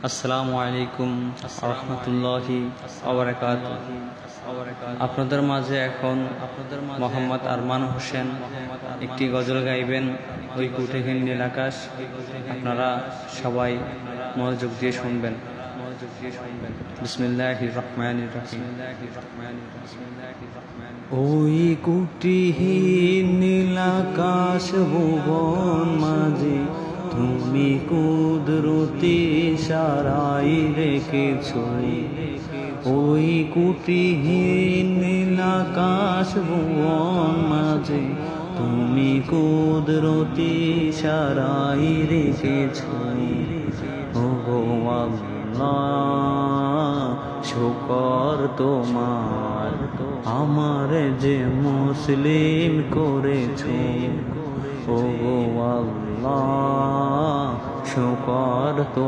আসসালামু আলাইকুম রাহমাতুল্লাহি ওয়া বারাকাতুহু। আপনাদের মাঝে এখন মোহাম্মদ আরমান হোসেন একটি গজল গাইবেন, ওই কুটিহীন নীল আকাশ। আপনারা সবাই মনোযোগ দিয়ে শুনবেন। বিসমিল্লাহির রহমানির রহিম। ওই কুটিহীন নীল আকাশ ভুবন মাঝে তুমি কুদরতি ইশারায় রেখেছো। ওই কুটিহীন নীল আকাশ ভুবন মাঝে তুমি কুদরতি ইশারায় রেখেছো। ওগো আল্লাহ, শুকর তোমার, আমার যে মুসলিম করেছো। ওগো আল্লাহ, শুকর তো